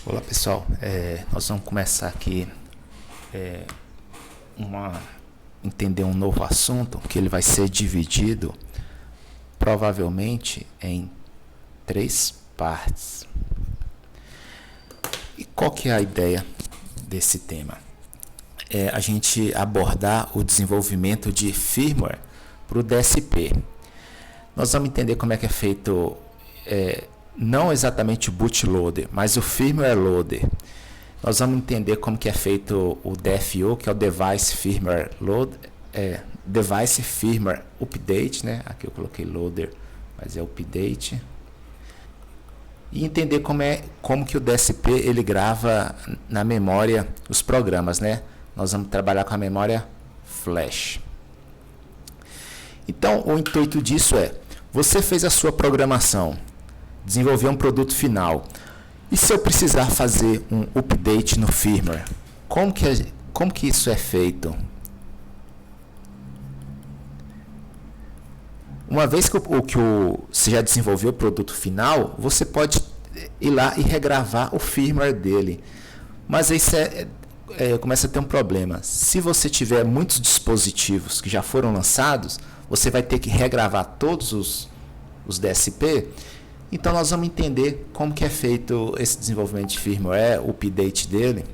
Olá pessoal, nós vamos começar aqui entender um novo assunto que ele vai ser dividido provavelmente em 3 partes. E qual que é a ideia desse tema? É a gente abordar o desenvolvimento de firmware para o DSP. Nós vamos entender como é que é feito não exatamente o bootloader, mas o firmware loader. Nós vamos entender como que é feito o DFU, que é o Device Firmware Load, Device Firmware Update, né? Aqui eu coloquei loader, mas é update. E entender como que o DSP ele grava na memória os programas, né? Nós vamos trabalhar com a memória flash. Então, o intuito disso você fez a sua programação, desenvolver um produto final. E se eu precisar fazer um update no firmware, como que isso é feito? Uma vez que você já desenvolveu o produto final, você pode ir lá e regravar o firmware dele. Mas aí começa a ter um problema. Se você tiver muitos dispositivos que já foram lançados, você vai ter que regravar todos os DSP. Então nós vamos entender como que é feito esse desenvolvimento de firmware, o update dele.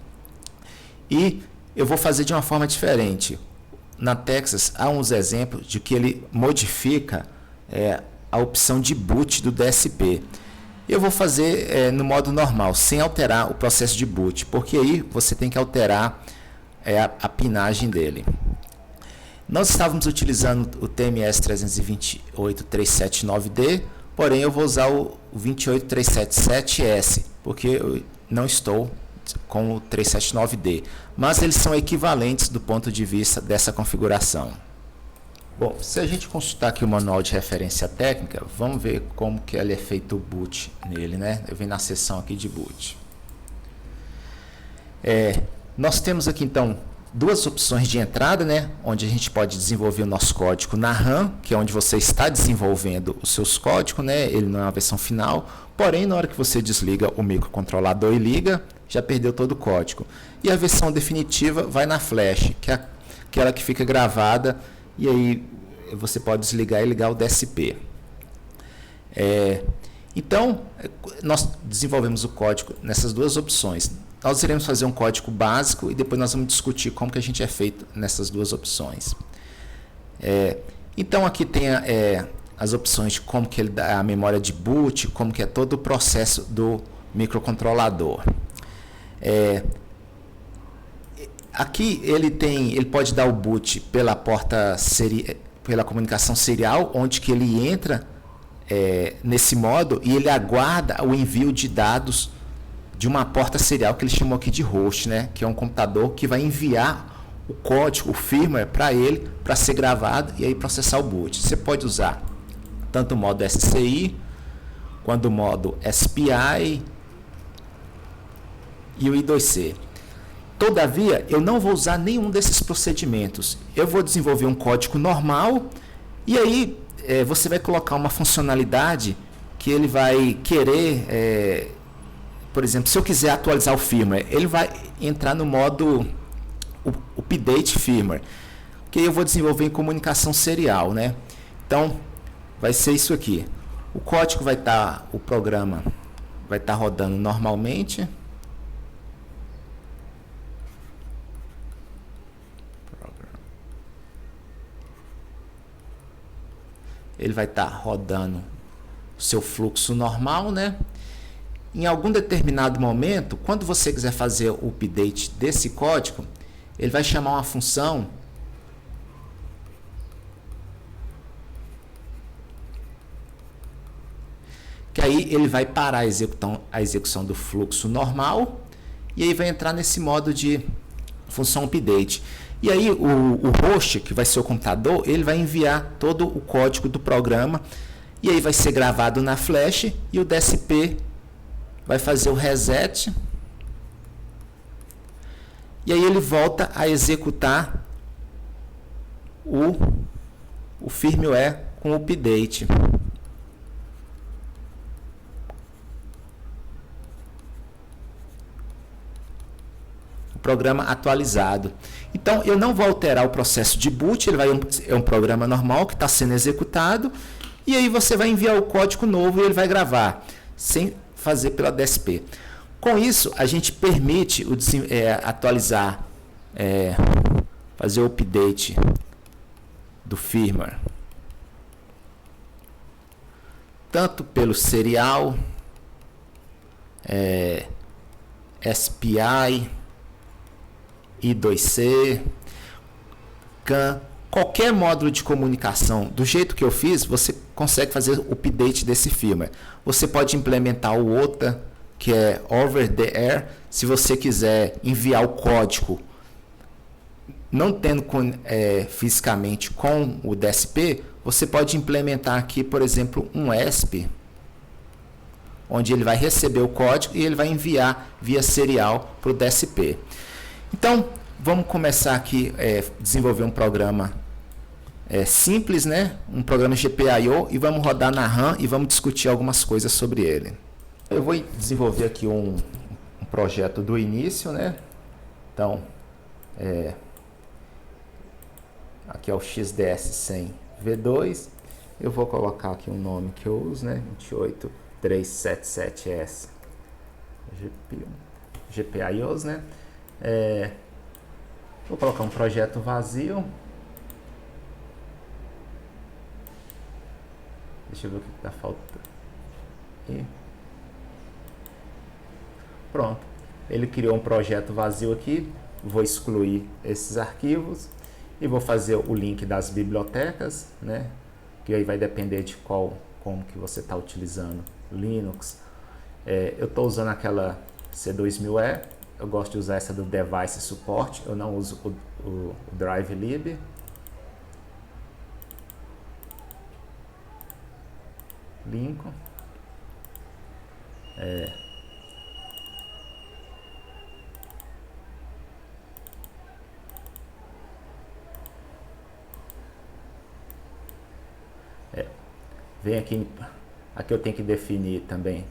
E eu vou fazer de uma forma diferente. Na Texas há uns exemplos de que ele modifica a opção de boot do DSP. Eu vou fazer no modo normal, sem alterar o processo de boot, porque aí você tem que alterar a pinagem dele. Nós estávamos utilizando o TMS 328.379D, porém eu vou usar o 28377S, porque eu não estou com o 379D, mas eles são equivalentes do ponto de vista dessa configuração. Bom, se a gente consultar aqui o manual de referência técnica, vamos ver como que ele é feito o boot nele, né? Eu venho na seção aqui de boot. Nós temos aqui então duas opções de entrada, né? Onde a gente pode desenvolver o nosso código na RAM, que é onde você está desenvolvendo os seus códigos, né? Ele não é uma versão final, porém na hora que você desliga o microcontrolador e liga, já perdeu todo o código. E a versão definitiva vai na flash, que é aquela que fica gravada, e aí você pode desligar e ligar o DSP. Então, nós desenvolvemos o código nessas duas opções. Nós iremos fazer um código básico e depois nós vamos discutir como que a gente é feito nessas duas opções. Então, aqui tem as opções de como que ele dá a memória de boot, como que é todo o processo do microcontrolador. Aqui ele pode dar o boot pela pela comunicação serial, onde que ele entra nesse modo e ele aguarda o envio de dados de uma porta serial que ele chamou aqui de host, né? Que é um computador que vai enviar o código, o firmware para ele, para ser gravado e aí processar o boot. Você pode usar tanto o modo SCI, quanto o modo SPI e o I2C. Todavia, eu não vou usar nenhum desses procedimentos. Eu vou desenvolver um código normal e aí você vai colocar uma funcionalidade que ele vai querer, por exemplo, se eu quiser atualizar o firmware, ele vai entrar no modo update firmware, que eu vou desenvolver em comunicação serial, né? Então, vai ser isso aqui. O código vai estar, o programa vai estar rodando normalmente. Ele vai estar rodando o seu fluxo normal, né? Em algum determinado momento, quando você quiser fazer o update desse código, ele vai chamar uma função que aí ele vai parar a execução do fluxo normal e aí vai entrar nesse modo de função update. E aí o host, que vai ser o computador, ele vai enviar todo o código do programa e aí vai ser gravado na flash e o DSP vai fazer o reset e aí ele volta a executar o firmware com o update. programa atualizado. Então, eu não vou alterar o processo de boot, é um programa normal que está sendo executado, e aí você vai enviar o código novo e ele vai gravar, sem fazer pela DSP. Com isso, a gente permite atualizar, fazer o update do firmware, tanto pelo serial, SPI, I2C, CAN, qualquer módulo de comunicação, do jeito que eu fiz, você consegue fazer o update desse firmware. Você pode implementar o OTA, que é over the air, se você quiser enviar o código não tendo fisicamente com o DSP, você pode implementar aqui, por exemplo, um ESP, onde ele vai receber o código e ele vai enviar via serial para o DSP. Então, vamos começar aqui desenvolver um programa simples, né? Um programa GPIO, e vamos rodar na RAM e vamos discutir algumas coisas sobre ele. Eu vou desenvolver aqui um projeto do início, né? Então, aqui é o XDS100 V2. Eu vou colocar aqui um nome que eu uso, né? 28377S GPIOs, né? Vou colocar um projeto vazio. Deixa eu ver o que está faltando. E pronto. Ele criou um projeto vazio aqui. Vou excluir esses arquivos e vou fazer o link das bibliotecas, né? Que aí vai depender de como que você está utilizando Linux. Eu estou usando aquela C2000E. Eu gosto de usar essa do Device Support. Eu não uso o Drive Lib. Lincoln. Vem aqui eu tenho que definir também.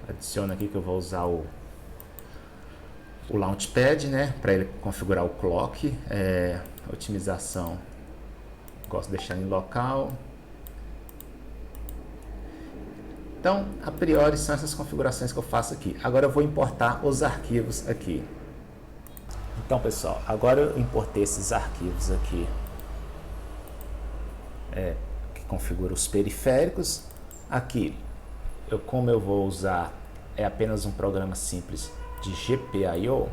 Adiciono aqui que eu vou usar o Launchpad, né, para ele configurar o clock. Otimização, gosto de deixar em local. Então, a priori são essas configurações que eu faço aqui. Agora eu vou importar os arquivos aqui. Então, pessoal, agora eu importei esses arquivos aqui, que configura os periféricos. Aqui, como eu vou usar apenas um programa simples de GPIO,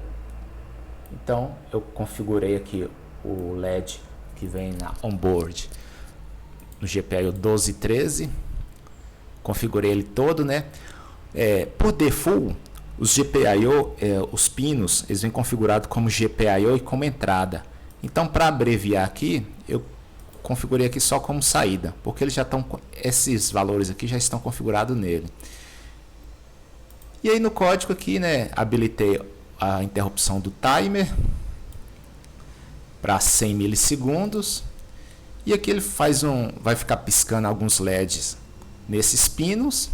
então eu configurei aqui o LED que vem na onboard no GPIO 1213, configurei ele todo, né? Por default, os GPIO, os pinos, eles vêm configurados como GPIO e como entrada. Então, para abreviar aqui, eu configurei aqui só como saída, porque eles já estão, esses valores aqui já estão configurados nele. E aí no código aqui, né, habilitei a interrupção do timer para 100 milissegundos, e aqui ele vai ficar piscando alguns LEDs nesses pinos,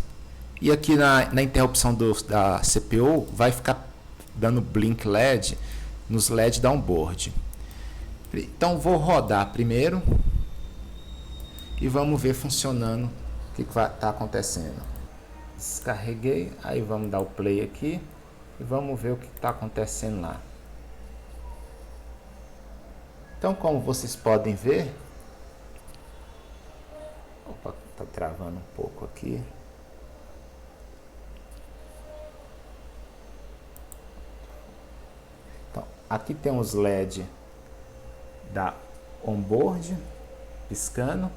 e aqui na interrupção da CPU vai ficar dando blink LED nos LEDs da onboard. Então vou rodar primeiro e vamos ver funcionando o que vai estar acontecendo. Descarreguei, aí vamos dar o play aqui e vamos ver o que está acontecendo lá. Então, como vocês podem ver, opa, tá travando um pouco aqui. Então, aqui tem os LED da onboard piscando.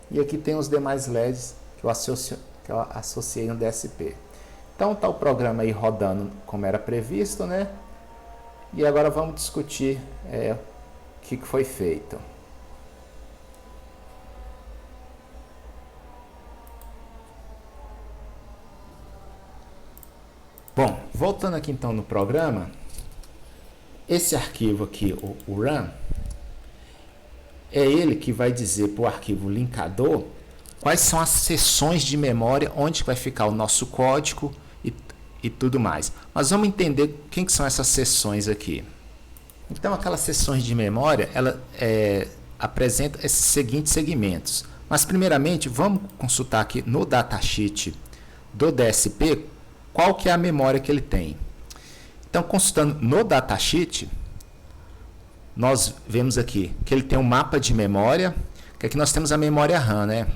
E aqui tem os demais LEDs que eu associei no DSP. Então está o programa aí rodando como era previsto, né? E agora vamos discutir o que foi feito. Bom, voltando aqui então no programa, esse arquivo aqui, o run, é ele que vai dizer para o arquivo linkador quais são as seções de memória, onde vai ficar o nosso código e tudo mais. Mas vamos entender quem que são essas seções aqui. Então, aquelas seções de memória, ela apresenta esses seguintes segmentos. Mas, primeiramente, vamos consultar aqui no datasheet do DSP qual que é a memória que ele tem. Então, consultando no datasheet, nós vemos aqui que ele tem um mapa de memória, que aqui nós temos a memória RAM, né?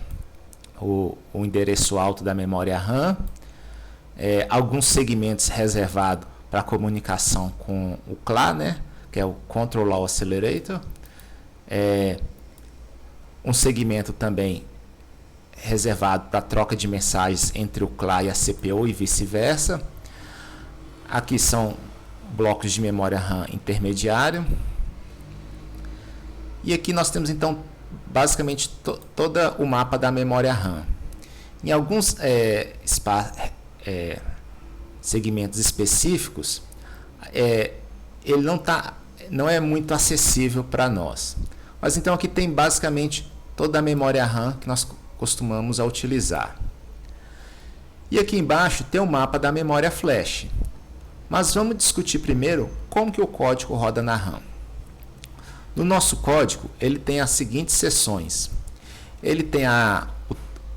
O endereço alto da memória RAM, alguns segmentos reservados para comunicação com o CLA, né? Que é o Control Law Accelerator, um segmento também reservado para troca de mensagens entre o CLA e a CPU e vice-versa. Aqui são blocos de memória RAM intermediário. E aqui nós temos então basicamente todo o mapa da memória RAM. Em alguns segmentos específicos, ele não é muito acessível para nós. Mas então aqui tem basicamente toda a memória RAM que nós costumamos a utilizar. E aqui embaixo tem o mapa da memória flash. Mas vamos discutir primeiro como que o código roda na RAM. No nosso código, ele tem as seguintes seções. Ele tem o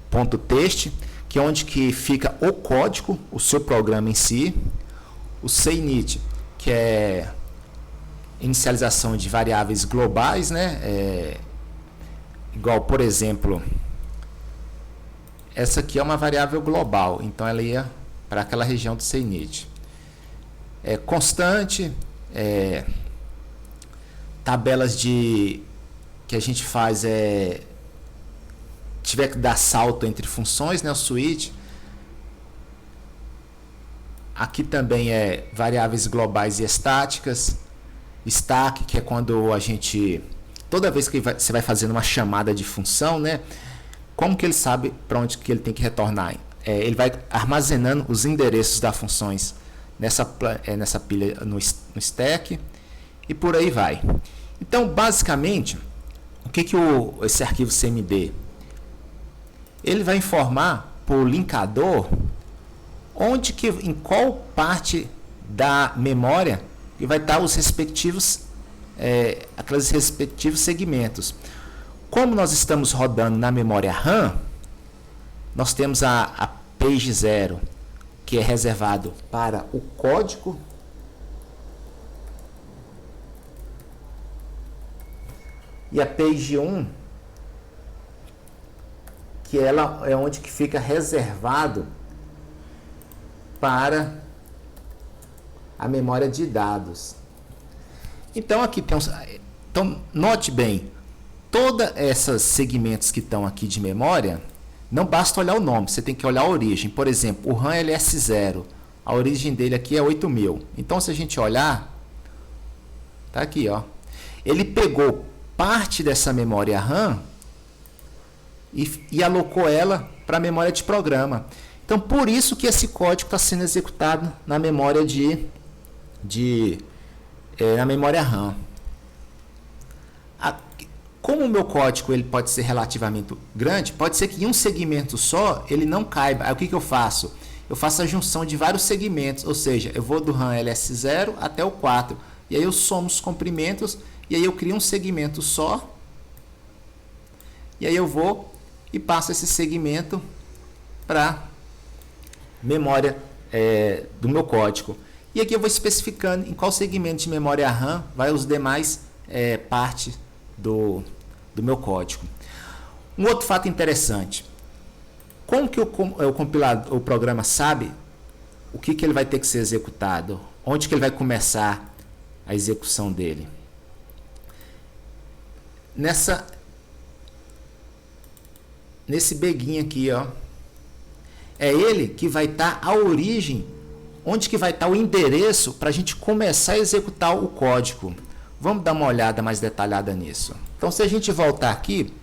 ponto .txt, que é onde que fica o código, o seu programa em si. O CINIT, que é inicialização de variáveis globais, né? Igual, por exemplo, essa aqui é uma variável global, então ela ia para aquela região do CINIT. Constante, tabelas que a gente faz tiver que dar salto entre funções, né, o switch. Aqui também variáveis globais e estáticas. Stack, que é quando toda vez que você vai fazendo uma chamada de função, né, como que ele sabe para onde que ele tem que retornar? Ele vai armazenando os endereços das funções nessa pilha no stack e por aí vai. Então, basicamente, o que esse arquivo CMD? Ele vai informar para o linkador em qual parte da memória que vai estar os respectivos aqueles respectivos segmentos. Como nós estamos rodando na memória RAM, nós temos a page 0, que é reservado para o código, e a page 1, que ela é onde que fica reservado para a memória de dados. Então aqui tem então note bem, todos esses segmentos que estão aqui de memória, não basta olhar o nome, você tem que olhar a origem. Por exemplo, o RAM LS0, a origem dele aqui é 8000. Então se a gente olhar, tá aqui, ó. Ele pegou parte dessa memória RAM e alocou ela para a memória de programa. Então, por isso que esse código está sendo executado na memória na memória RAM. Como o meu código ele pode ser relativamente grande, pode ser que em um segmento só ele não caiba. Aí o que eu faço? Eu faço a junção de vários segmentos, ou seja, eu vou do RAM LS0 até o 4, e aí eu somo os comprimentos, e aí eu crio um segmento só, e aí eu vou e passo esse segmento para memória do meu código. E aqui eu vou especificando em qual segmento de memória RAM vai os demais partes do meu código. Um outro fato interessante: como que o programa sabe o que ele vai ter que ser executado, onde que ele vai começar a execução dele? Nesse beguinho aqui, ó, é ele que vai estar a origem, onde que vai estar o endereço para a gente começar a executar o código. Vamos dar uma olhada mais detalhada nisso. Então, se a gente voltar aqui,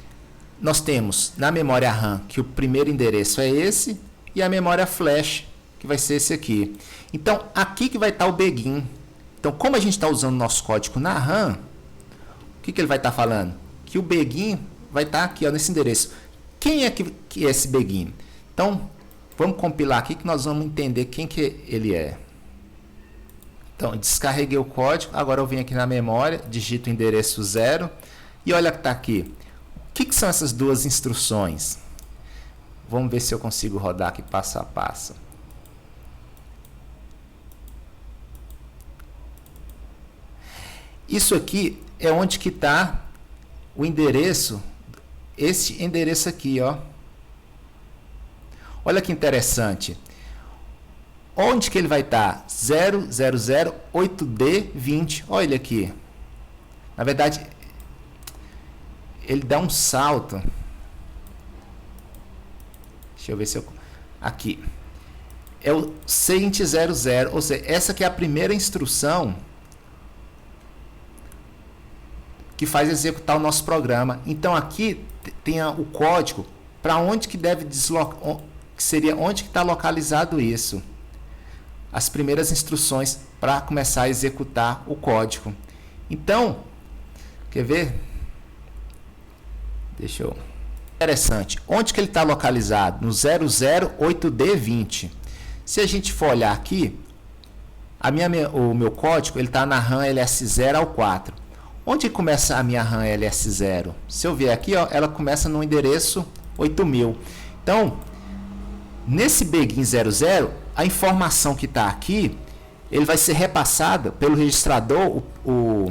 nós temos na memória RAM que o primeiro endereço é esse, e a memória flash, que vai ser esse aqui. Então, aqui que vai estar o begin. Então, como a gente está usando o nosso código na RAM, o que ele vai estar falando? Que o begin vai estar aqui, ó, nesse endereço. Quem é que é esse Begin? Então, vamos compilar aqui que nós vamos entender quem que ele é. Então, descarreguei o código, agora eu venho aqui na memória, digito o endereço 0 e olha que está aqui. O que são essas duas instruções? Vamos ver se eu consigo rodar aqui passo a passo. Isso aqui é onde que está o endereço, esse endereço aqui, ó. Olha que interessante. Onde que ele vai estar? 0008D20. Olha ele aqui. Na verdade, ele dá um salto. Deixa eu ver se eu... Aqui. É o seguinte 00. Ou seja, essa aqui é a primeira instrução que faz executar o nosso programa. Então, aqui tem o código para onde que deve deslocar, que seria onde que está localizado isso. As primeiras instruções para começar a executar o código. Então, quer ver? Deixa eu... Interessante. Onde que ele está localizado? No 008D20. Se a gente for olhar aqui, o meu código ele está na RAM LS0 ao 4. Onde começa a minha RAM LS0? Se eu vier aqui, ó, ela começa no endereço 8000. Então, nesse Begin 00, a informação que está aqui, ele vai ser repassada pelo registrador, o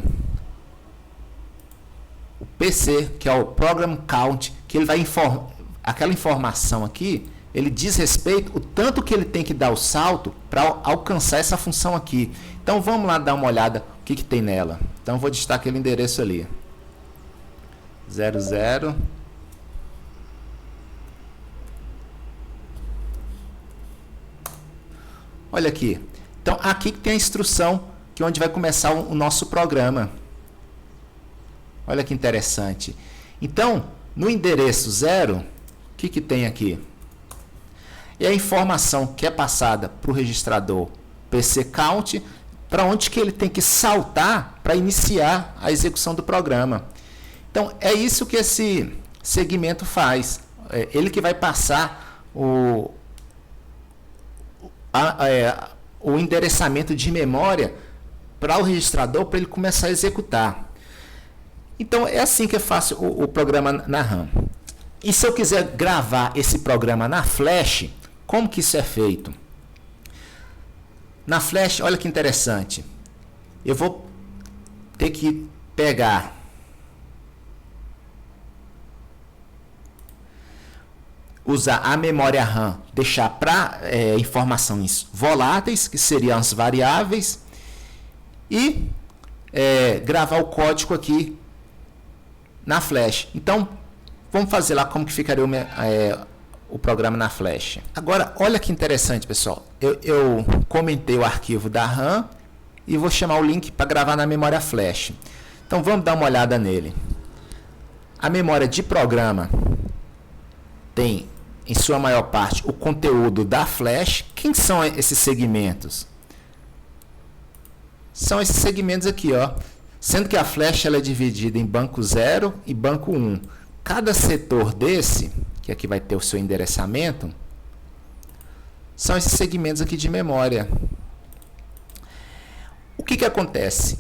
PC, que é o Program Count, que ele vai aquela informação aqui, ele diz respeito o tanto que ele tem que dar o salto para alcançar essa função aqui. Então vamos lá dar uma olhada o que tem nela. Então vou digitar aquele endereço ali. 00. Olha aqui. Então aqui que tem a instrução que é onde vai começar o nosso programa. Olha que interessante. Então, no endereço 0, o que tem aqui? É a informação que é passada para o registrador PC Count, para onde que ele tem que saltar para iniciar a execução do programa. Então, é isso que esse segmento faz. É ele que vai passar o endereçamento de memória para o registrador para ele começar a executar. Então, é assim que eu faço o programa na RAM. E se eu quiser gravar esse programa na Flash, como que isso é feito? Na Flash, olha que interessante. Eu vou ter que pegar usar a memória RAM, deixar para informações voláteis, que seriam as variáveis, e gravar o código aqui na Flash. Então, vamos fazer lá como que ficaria o programa na Flash. Agora, olha que interessante, pessoal. Eu comentei o arquivo da RAM e vou chamar o link para gravar na memória Flash. Então, vamos dar uma olhada nele. A memória de programa tem, em sua maior parte, o conteúdo da Flash. Quem são esses segmentos? São esses segmentos aqui, ó. Sendo que a Flash ela é dividida em banco 0 e banco 1. Cada setor desse, que aqui vai ter o seu endereçamento, são esses segmentos aqui de memória. O que acontece?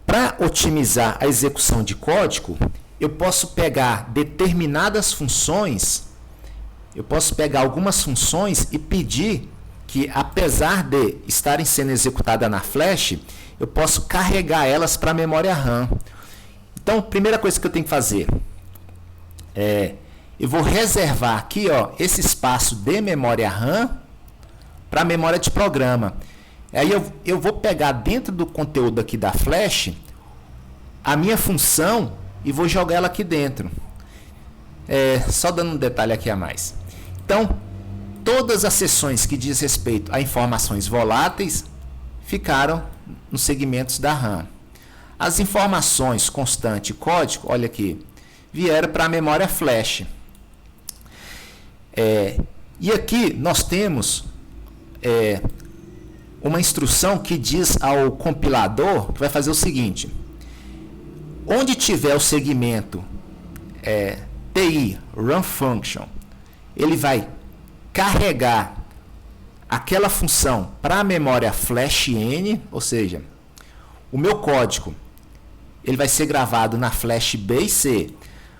Para otimizar a execução de código, eu posso pegar determinadas funções, eu posso pegar algumas funções e pedir que, apesar de estarem sendo executadas na Flash, eu posso carregar elas para a memória RAM. Então, a primeira coisa que eu tenho que fazer eu vou reservar aqui, ó, esse espaço de memória RAM para a memória de programa. Aí eu vou pegar dentro do conteúdo aqui da Flash a minha função e vou jogar ela aqui dentro. Só dando um detalhe aqui a mais. Então, todas as seções que diz respeito a informações voláteis ficaram nos segmentos da RAM. As informações constante e código, olha aqui, vieram para a memória Flash. E aqui nós temos uma instrução que diz ao compilador que vai fazer o seguinte: onde tiver o segmento TI run function, ele vai carregar aquela função para a memória flash N, ou seja, o meu código ele vai ser gravado na flash B e C,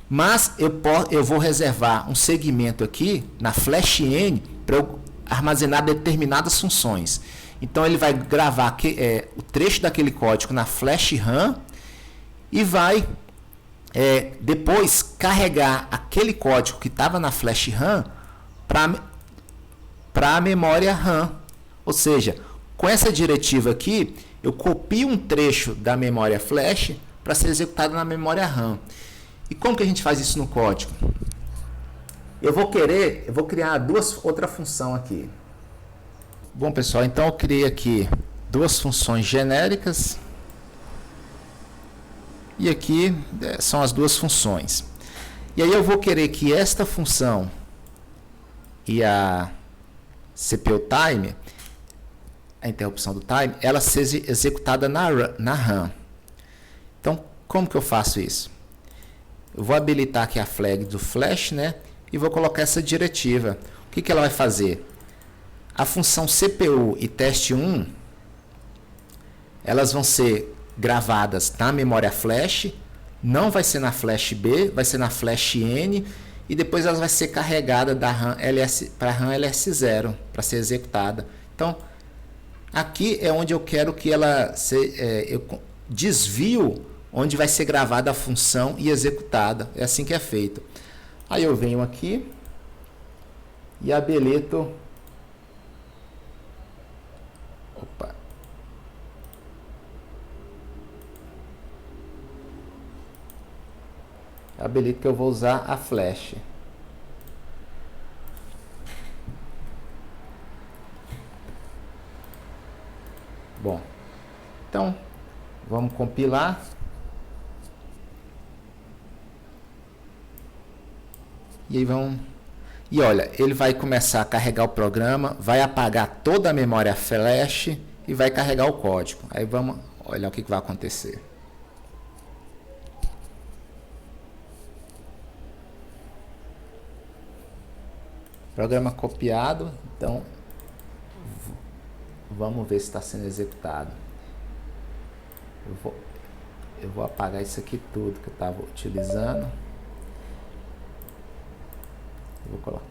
mas eu vou reservar um segmento aqui na flash N para eu armazenar determinadas funções. Então ele vai gravar o trecho daquele código na flash RAM e vai depois carregar aquele código que estava na flash RAM para a memória RAM. Ou seja, com essa diretiva aqui, eu copio um trecho da memória flash para ser executado na memória RAM. E como que a gente faz isso no código? Eu vou criar outra função aqui. Bom, pessoal, então eu criei aqui duas funções genéricas. E aqui são as duas funções. E aí eu vou querer que esta função e a CPU time, a interrupção do time, ela seja executada na RAM. Então, como que eu faço isso? Eu vou habilitar aqui a flag do flash, né? E vou colocar essa diretiva. O que ela vai fazer? A função CPU e teste1, elas vão ser gravadas na memória flash, não vai ser na flash B, vai ser na flash N, e depois ela vai ser carregada da RAM para a RAM LS0 para ser executada. Então, aqui é onde eu quero que ela eu desvio onde vai ser gravada a função e executada. É assim que é feito. Aí eu venho aqui e habilito. Opa. Habilito que eu vou usar a flash. Bom, então vamos compilar. E aí E olha, ele vai começar a carregar o programa, vai apagar toda a memória flash e vai carregar o código. Aí vamos olhar o que vai acontecer. Programa copiado, então vamos ver se está sendo executado. Eu vou apagar isso aqui tudo que eu estava utilizando. Vou colocar.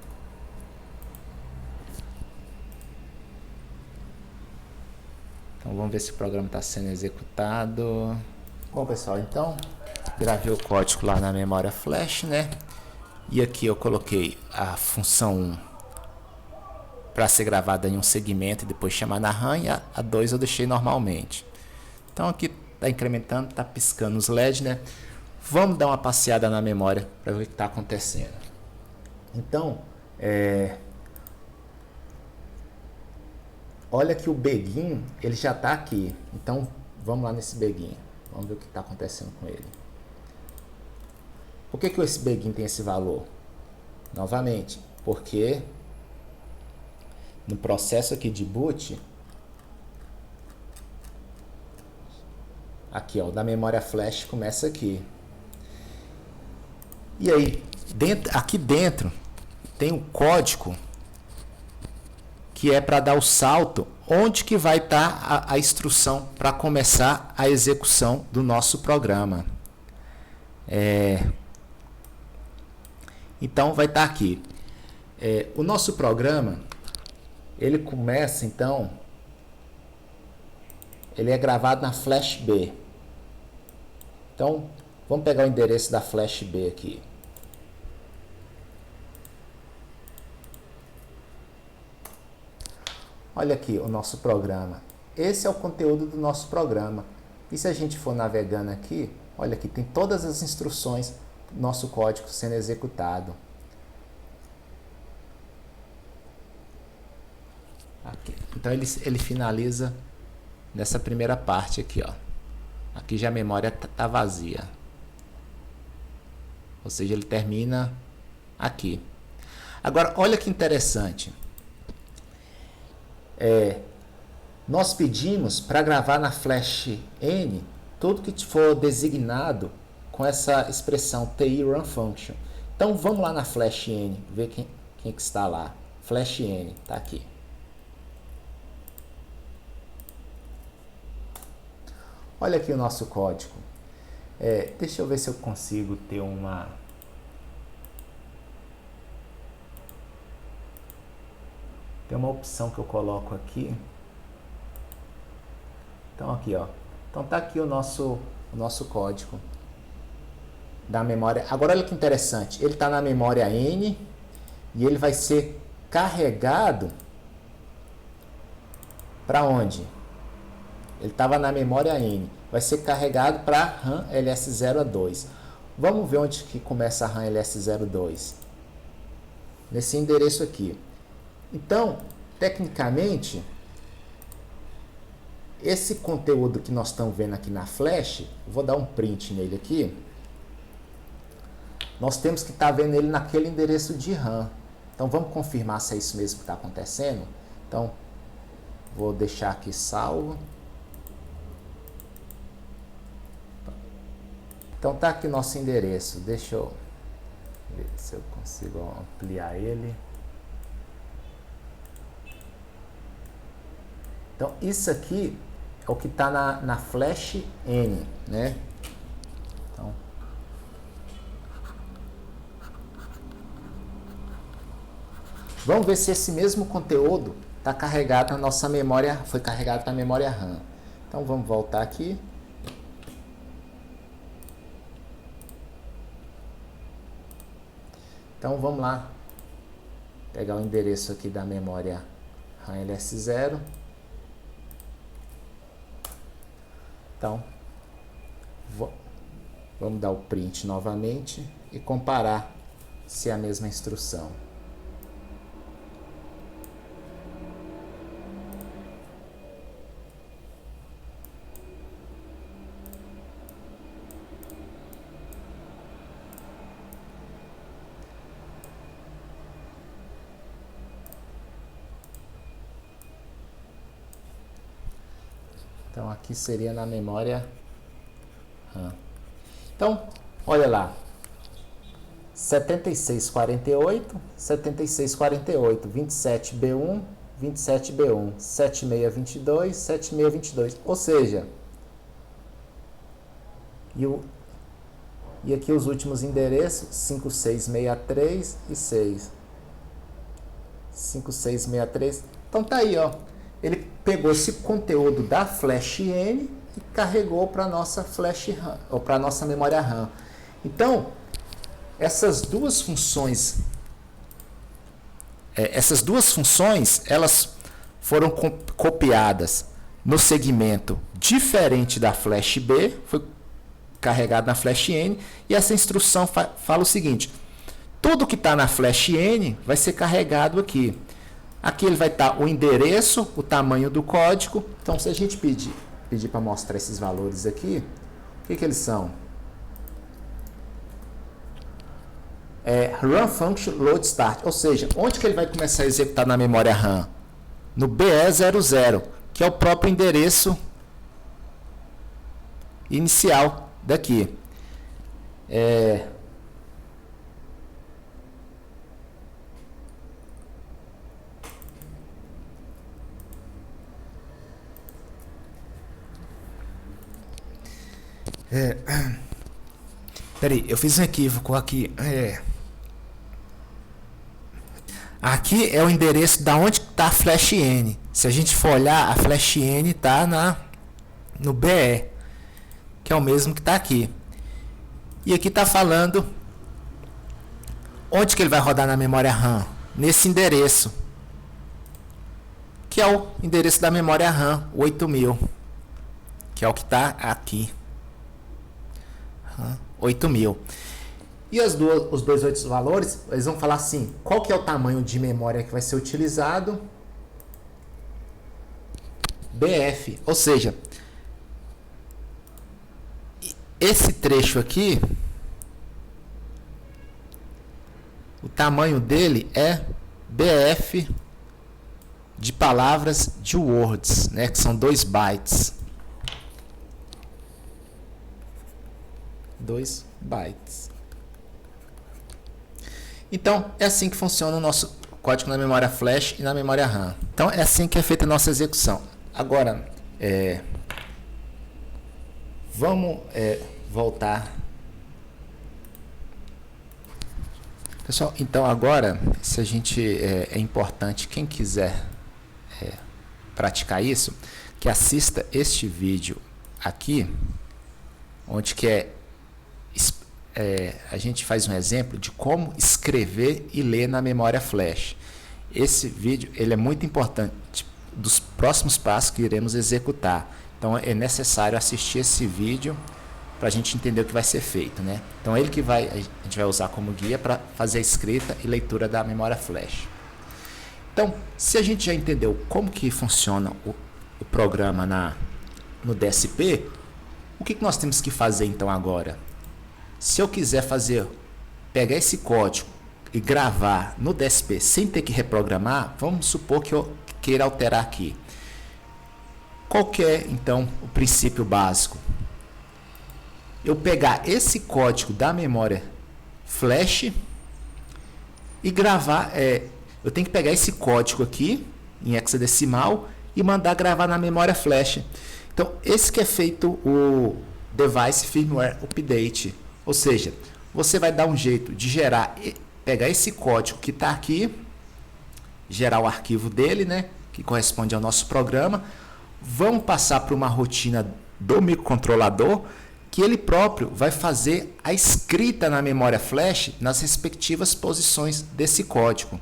Então vamos ver se o programa está sendo executado. Bom, pessoal, então gravei o código lá na memória flash, né? E aqui eu coloquei a função 1 para ser gravada em um segmento e depois chamar na RAM, e a 2 eu deixei normalmente. Então aqui está incrementando, está piscando os LEDs, né? Vamos dar uma passeada na memória para ver o que está acontecendo. Então, olha que o begin, ele já está aqui. Então, vamos lá nesse begin. Vamos ver o que está acontecendo com ele. Por que esse begin tem esse valor? Novamente, porque no processo aqui de boot, aqui ó, da memória flash começa aqui. E aí, aqui dentro tem um código que é para dar o salto onde que vai estar a instrução para começar a execução do nosso programa. Então vai estar aqui. O nosso programa, ele começa então, ele é gravado na flash B. Então vamos pegar o endereço da flash B aqui. Olha aqui o nosso programa. Esse é o conteúdo do nosso programa. E se a gente for navegando aqui, olha aqui, tem todas as instruções do nosso código sendo executado. Aqui. Então ele finaliza nessa primeira parte aqui, ó. Aqui já a memória está vazia. Ou seja, ele termina aqui. Agora, olha que interessante. Nós pedimos para gravar na flash N tudo que for designado com essa expressão TI run function. Então vamos lá na Flash N, ver quem que está lá. Flash N, está aqui. Olha aqui o nosso código. Deixa eu ver se eu consigo ter uma... Tem uma opção que eu coloco aqui. Então aqui, ó. Então tá aqui o nosso código da memória. Agora olha que interessante. Ele está na memória N e ele vai ser carregado para onde? Ele estava na memória N. Vai ser carregado para RAM LS02. Vamos ver onde que começa a RAM LS02. Nesse endereço aqui. Então, tecnicamente, esse conteúdo que nós estamos vendo aqui na flash, vou dar um print nele aqui. Nós temos que estar vendo ele naquele endereço de RAM. Então, vamos confirmar se é isso mesmo que está acontecendo. Então, vou deixar aqui salvo. Então tá aqui nosso endereço. Deixa eu ver se eu consigo ampliar ele. Então isso aqui é o que está na Flash N, né? Então, vamos ver se esse mesmo conteúdo está carregado na nossa memória, foi carregado na memória RAM. Então vamos voltar aqui. Então vamos lá, pegar o endereço aqui da memória RAM LS0. Então, vamos dar o print novamente e comparar se é a mesma instrução. Então aqui seria na memória RAM. Então, olha lá. 7648, 7648, 27B1, 27B1, 7622, 7622. Ou seja, e aqui os últimos endereços, 5663 e 6. 5663. Então tá aí, ó. Ele pegou esse conteúdo da Flash N e carregou para nossa Flash RAM, ou para nossa memória RAM. Então, essas duas funções, elas foram copiadas no segmento diferente da Flash B, foi carregado na Flash N, e essa instrução fala o seguinte: tudo que está na Flash N vai ser carregado aqui. Aqui ele vai estar o endereço, o tamanho do código. Então, se a gente pedir para mostrar esses valores aqui, o que eles são? Run Function Load Start, ou seja, onde que ele vai começar a executar na memória RAM? No BE00, que é o próprio endereço inicial daqui. Peraí, eu fiz um equívoco aqui. Aqui é o endereço da onde está a Flash N. Se a gente for olhar, a Flash N está no BE, que é o mesmo que está aqui. E aqui está falando onde que ele vai rodar na memória RAM. Nesse endereço, que é o endereço da memória RAM, 8000, que é o que está aqui. 8000. E os dois outros valores, eles vão falar assim: qual que é o tamanho de memória que vai ser utilizado? BF. Ou seja, esse trecho aqui, o tamanho dele é BF de palavras de words, né, que são 2 bytes. 2 bytes. Então, é assim que funciona o nosso código na memória flash e na memória RAM. Então, é assim que é feita a nossa execução. Agora, vamos voltar. Pessoal, então agora, se a gente é importante, quem quiser praticar isso, que assista este vídeo aqui, onde que a gente faz um exemplo de como escrever e ler na memória flash. Esse vídeo ele é muito importante dos próximos passos que iremos executar. Então é necessário assistir esse vídeo para a gente entender o que vai ser feito, né? Então a gente vai usar como guia para fazer a escrita e leitura da memória flash. Então, se a gente já entendeu como que funciona o programa no DSP, o que nós temos que fazer então agora? Se eu quiser pegar esse código e gravar no DSP sem ter que reprogramar, vamos supor que eu queira alterar aqui. Qual que é então o princípio básico? Eu pegar esse código da memória flash e gravar, eu tenho que pegar esse código aqui em hexadecimal e mandar gravar na memória flash. Então, esse que é feito o Device Firmware Update. Ou seja, você vai dar um jeito de pegar esse código que está aqui, gerar o arquivo dele, né, que corresponde ao nosso programa, vamos passar para uma rotina do microcontrolador, que ele próprio vai fazer a escrita na memória flash nas respectivas posições desse código.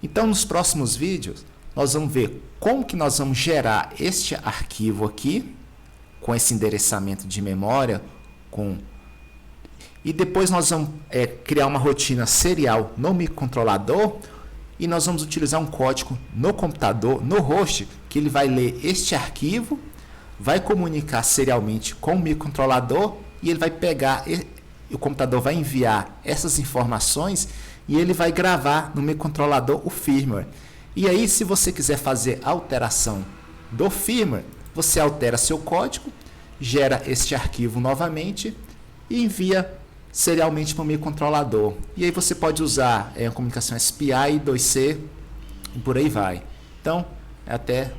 Então, nos próximos vídeos, nós vamos ver como que nós vamos gerar este arquivo aqui, com esse endereçamento de memória, e depois nós vamos criar uma rotina serial no microcontrolador e nós vamos utilizar um código no computador, no host, que ele vai ler este arquivo, vai comunicar serialmente com o microcontrolador e ele vai pegar, o computador vai enviar essas informações e ele vai gravar no microcontrolador o firmware. E aí, se você quiser fazer alteração do firmware, você altera seu código, gera este arquivo novamente e envia serialmente para o microcontrolador. E aí você pode usar a comunicação SPI, 2C e por aí vai. Então, até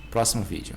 o próximo vídeo.